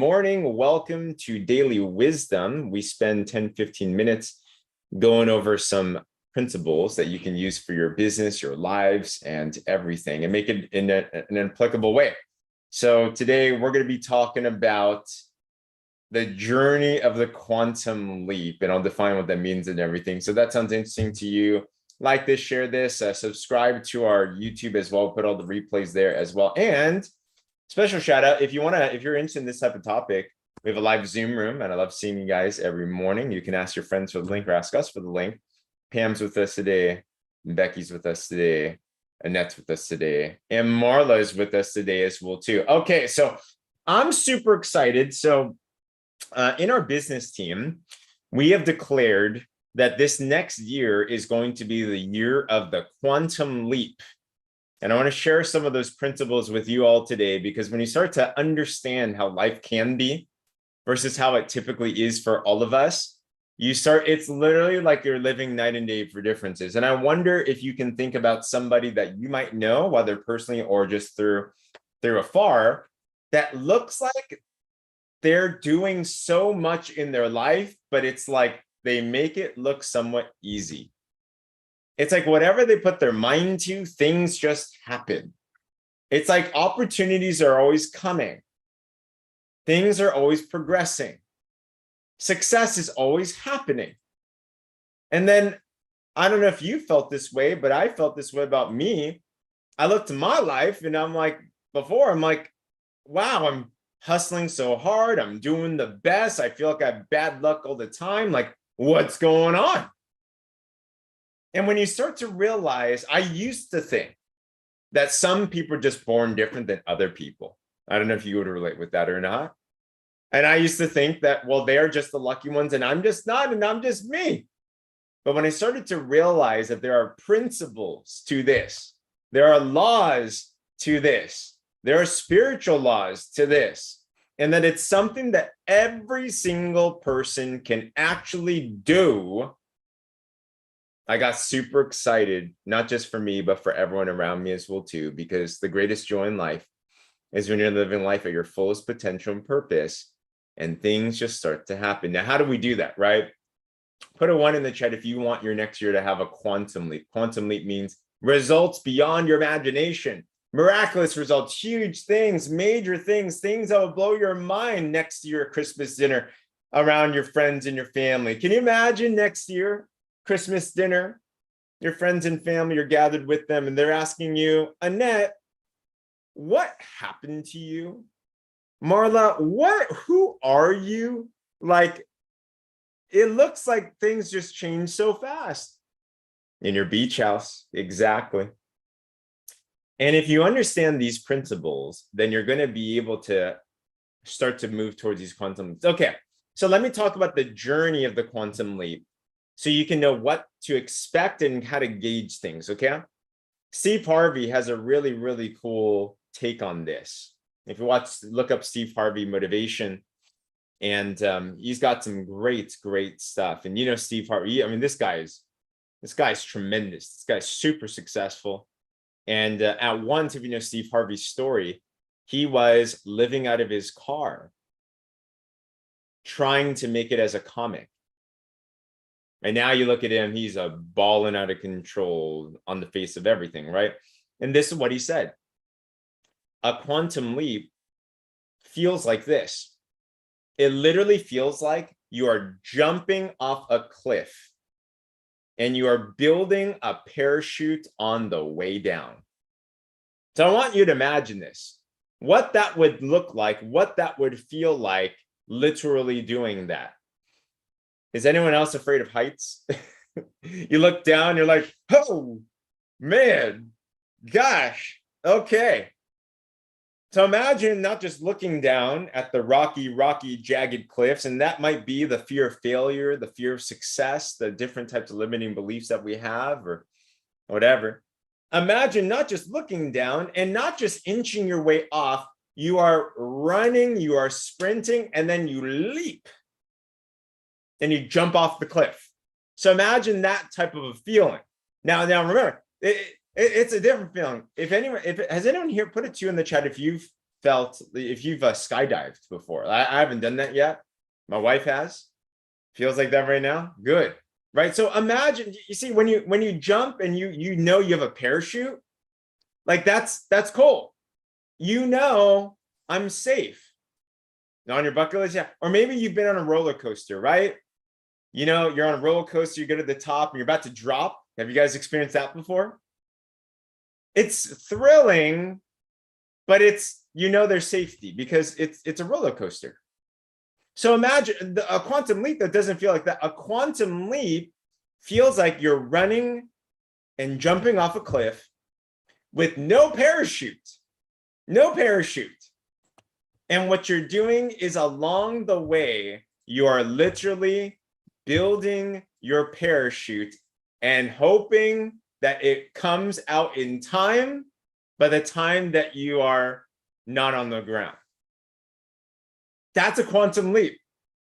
morning. Welcome to Daily Wisdom. We spend 10-15 minutes going over some principles that you can use for your business, your lives, and everything, and make it in an applicable way. So today we're going to be talking about the journey of the quantum leap, and I'll define what that means and everything. So that sounds interesting to you. Like this, share this, subscribe to our YouTube as well. Put all the replays there as well. And special shout out, if you're interested in this type of topic, we have a live Zoom room, and I love seeing you guys every morning. You can ask your friends for the link or ask us for the link. Pam's with us today. Becky's with us today. Annette's with us today. And Marla is with us today as well, too. Okay, so I'm super excited. So in our business team, we have declared that this next year is going to be the year of the quantum leap. And I want to share some of those principles with you all today, because when you start to understand how life can be versus how it typically is for all of us, it's literally like you're living night and day for differences. And I wonder if you can think about somebody that you might know, whether personally or just through afar, that looks like they're doing so much in their life, but it's like they make it look somewhat easy. It's like whatever they put their mind to, things just happen. It's like opportunities are always coming. Things are always progressing. Success is always happening. And then, I don't know if you felt this way, but I felt this way about me. I looked at my life and I'm like, wow, I'm hustling so hard. I'm doing the best. I feel like I have bad luck all the time. Like, what's going on? And when you start to realize, I used to think that some people are just born different than other people. I don't know if you would relate with that or not. And I used to think that, well, they're just the lucky ones and I'm just not, and I'm just me. But when I started to realize that there are principles to this, there are laws to this, there are spiritual laws to this, and that it's something that every single person can actually do, I got super excited, not just for me, but for everyone around me as well too, because the greatest joy in life is when you're living life at your fullest potential and purpose, and things just start to happen. Now, how do we do that, right? Put a 1 in the chat if you want your next year to have a quantum leap. Quantum leap means results beyond your imagination, miraculous results, huge things, major things, things that will blow your mind next year, Christmas dinner around your friends and your family. Can you imagine next year, Christmas dinner, your friends and family, you're gathered with them and they're asking you, Annette, what happened to you? Marla, who are you? Like, it looks like things just change so fast. In your beach house, exactly. And if you understand these principles, then you're going to be able to start to move towards these quantum leaps. Okay, so let me talk about the journey of the quantum leap so you can know what to expect and how to gauge things, okay? Steve Harvey has a really, really cool take on this. If you look up Steve Harvey motivation, and he's got some great stuff. And you know, Steve Harvey, I mean, this guy's tremendous. This guy's super successful. And at once, if you know Steve Harvey's story, he was living out of his car, trying to make it as a comic. And now you look at him, he's a balling out of control on the face of everything, right? And this is what he said. A quantum leap feels like this. It literally feels like you are jumping off a cliff and you are building a parachute on the way down. So I want you to imagine this, what that would look like, what that would feel like, literally doing that. Is anyone else afraid of heights? You look down, you're like, oh, man, gosh, okay. So imagine not just looking down at the rocky, jagged cliffs, and that might be the fear of failure, the fear of success, the different types of limiting beliefs that we have or whatever. Imagine not just looking down and not just inching your way off. You are running, you are sprinting, and then you leap and you jump off the cliff. So imagine that type of a feeling. Now remember, it's a different feeling. Has anyone here, put a 2 in the chat if you've felt, if you've skydived before. I haven't done that yet. My wife has. Feels like that right now. Good. Right. So imagine, you see, when you jump and you know you have a parachute, like that's cool. You know, I'm safe. Now on your bucket list, yeah. Or maybe you've been on a roller coaster, right? You know, you're on a roller coaster, you get to the top and you're about to drop. Have you guys experienced that before? It's thrilling, but it's, you know, there's safety because it's a roller coaster. So imagine a quantum leap that doesn't feel like that. A quantum leap feels like you're running and jumping off a cliff with no parachute, no parachute. And what you're doing is along the way, you are literally building your parachute and hoping that it comes out in time by the time that you are not on the ground. That's a quantum leap.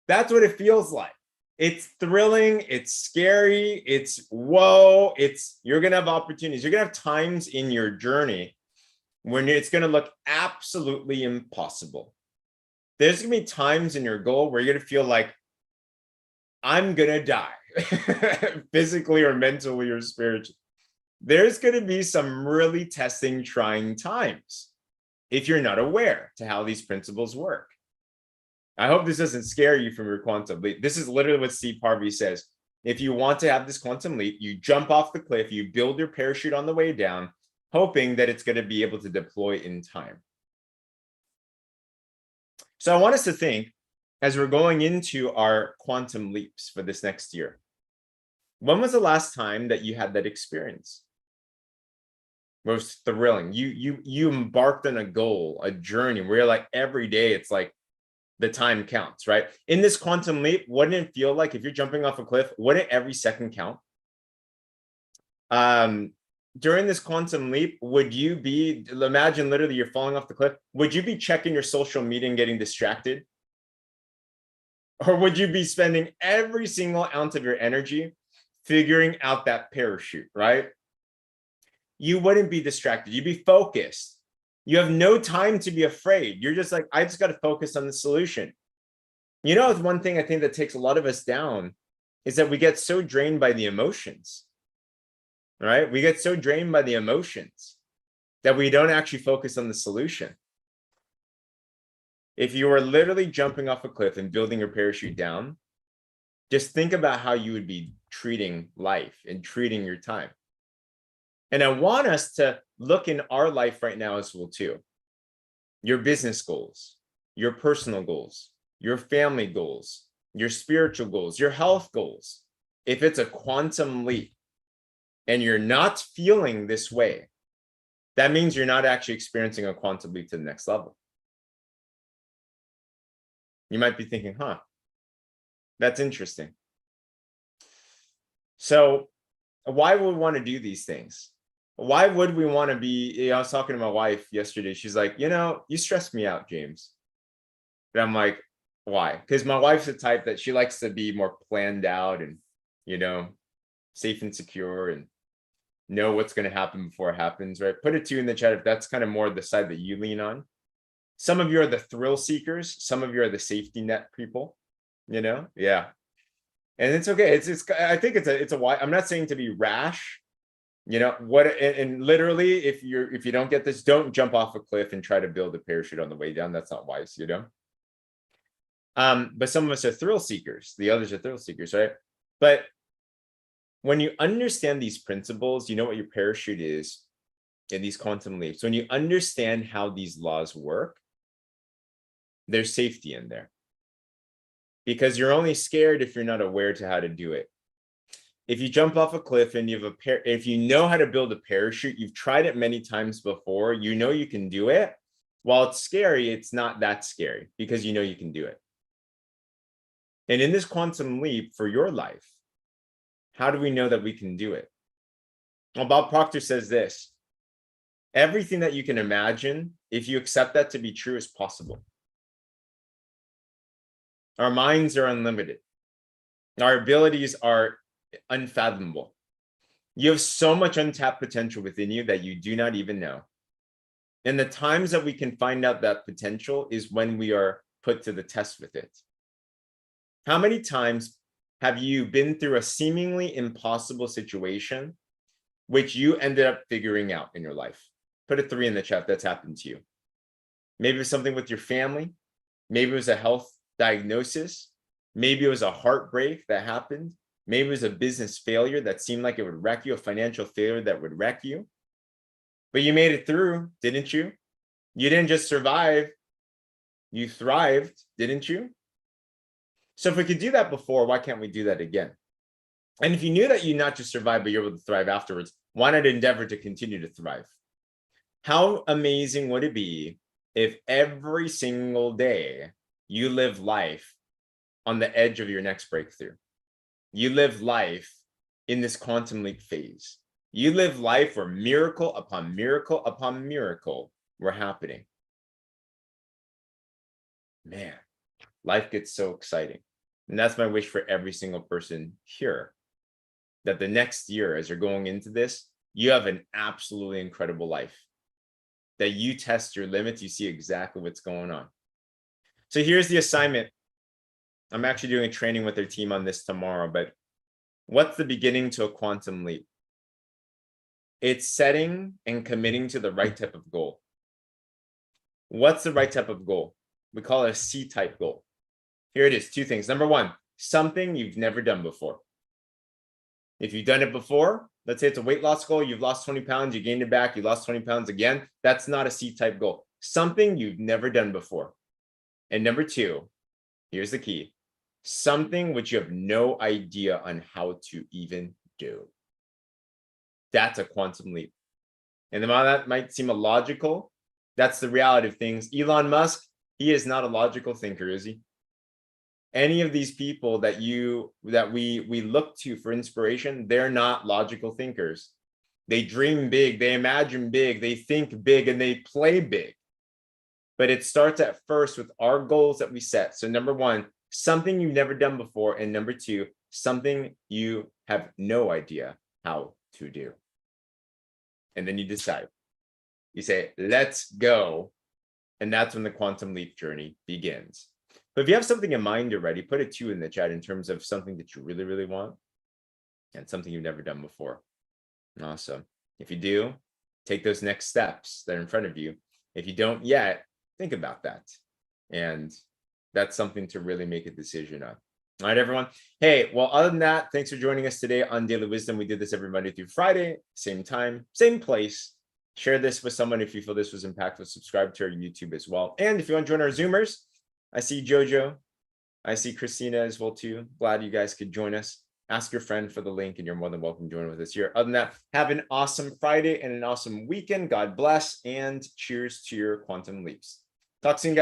That's what it feels like. It's thrilling, it's scary, it's whoa, you're gonna have opportunities. You're gonna have times in your journey when it's gonna look absolutely impossible. There's gonna be times in your goal where you're gonna feel like, I'm gonna die, physically or mentally or spiritually. There's gonna be some really testing, trying times if you're not aware to how these principles work. I hope this doesn't scare you from your quantum leap. This is literally what Steve Harvey says. If you want to have this quantum leap, you jump off the cliff, you build your parachute on the way down, hoping that it's going to be able to deploy in time. So I want us to think, as we're going into our quantum leaps for this next year, when was the last time that you had that experience? It was thrilling. You embarked on a goal, a journey where you're like, every day it's like, the time counts, right? In this quantum leap, wouldn't it feel like if you're jumping off a cliff, wouldn't every second count? During this quantum leap, would you be, imagine literally you're falling off the cliff, would you be checking your social media and getting distracted? Or would you be spending every single ounce of your energy figuring out that parachute, right? You wouldn't be distracted. You'd be focused. You have no time to be afraid. You're just like, I just got to focus on the solution. You know, it's one thing I think that takes a lot of us down is that we get so drained by the emotions, right? We get so drained by the emotions that we don't actually focus on the solution. If you were literally jumping off a cliff and building your parachute down, just think about how you would be treating life and treating your time. And I want us to look in our life right now as well too. Your business goals, your personal goals, your family goals, your spiritual goals, your health goals. If it's a quantum leap and you're not feeling this way, that means you're not actually experiencing a quantum leap to the next level. You might be thinking, huh, that's interesting. So why would we want to do these things? Why would we want to be, I was talking to my wife yesterday. She's like, you stress me out, James. And I'm like, why? Because my wife's the type that she likes to be more planned out and, safe and secure and know what's going to happen before it happens, right? Put a 2 in the chat if that's kind of more the side that you lean on. Some of you are the thrill seekers. Some of you are the safety net people, yeah. And it's okay. I think it's a why. I'm not saying to be rash. And literally, if you don't get this, don't jump off a cliff and try to build a parachute on the way down. That's not wise, but some of us are thrill seekers. The others are thrill seekers, right? But when you understand these principles, you know what your parachute is in these quantum leaps. When you understand how these laws work, there's safety in there. Because you're only scared if you're not aware to how to do it. If you jump off a cliff and if you know how to build a parachute, you've tried it many times before, you know you can do it. While it's scary, it's not that scary because you know you can do it. And in this quantum leap for your life, how do we know that we can do it? Well, Bob Proctor says this: everything that you can imagine, if you accept that to be true, is possible. Our minds are unlimited. Our abilities are unfathomable. You have so much untapped potential within you that you do not even know. And the times that we can find out that potential is when we are put to the test with it. How many times have you been through a seemingly impossible situation, which you ended up figuring out in your life? Put a 3 in the chat. That's happened to you. Maybe it was something with your family. Maybe it was a health diagnosis. Maybe it was a heartbreak that happened. Maybe it was a business failure that seemed like it would wreck you, a financial failure that would wreck you. But you made it through, didn't you? You didn't just survive. You thrived, didn't you? So if we could do that before, why can't we do that again? And if you knew that you not just survived, but you're able to thrive afterwards, why not endeavor to continue to thrive? How amazing would it be if every single day you live life on the edge of your next breakthrough? You live life in this quantum leap phase. You live life where miracle upon miracle upon miracle were happening. Man, life gets so exciting. And that's my wish for every single person here, that the next year, as you're going into this, you have an absolutely incredible life, that you test your limits, you see exactly what's going on. So here's the assignment. I'm actually doing a training with their team on this tomorrow, but what's the beginning to a quantum leap? It's setting and committing to the right type of goal. What's the right type of goal? We call it a C-type goal. Here it is, 2 things. Number 1, something you've never done before. If you've done it before, let's say it's a weight loss goal, you've lost 20 pounds, you gained it back, you lost 20 pounds again. That's not a C-type goal. Something you've never done before. And number 2, here's the key. Something which you have no idea on how to even do. That's a quantum leap. And while that might seem illogical, that's the reality of things. Elon Musk, he is not a logical thinker, is he? Any of these people that we look to for inspiration, they're not logical thinkers. They dream big, they imagine big, they think big, and they play big. But it starts at first with our goals that we set. So number 1, something you've never done before. And number 2, something you have no idea how to do. And then you decide. You say, let's go. And that's when the quantum leap journey begins. But if you have something in mind already, put a 2 in the chat in terms of something that you really, really want and something you've never done before. Awesome. If you do, take those next steps that are in front of you. If you don't yet, think about that. And that's something to really make a decision on. All right, everyone. Hey, well, other than that, thanks for joining us today on Daily Wisdom. We did this every Monday through Friday, same time, same place. Share this with someone if you feel this was impactful. Subscribe to our YouTube as well. And if you want to join our Zoomers, I see Jojo. I see Christina as well, too. Glad you guys could join us. Ask your friend for the link, and you're more than welcome to join with us here. Other than that, have an awesome Friday and an awesome weekend. God bless, and cheers to your quantum leaps. Talk soon, guys.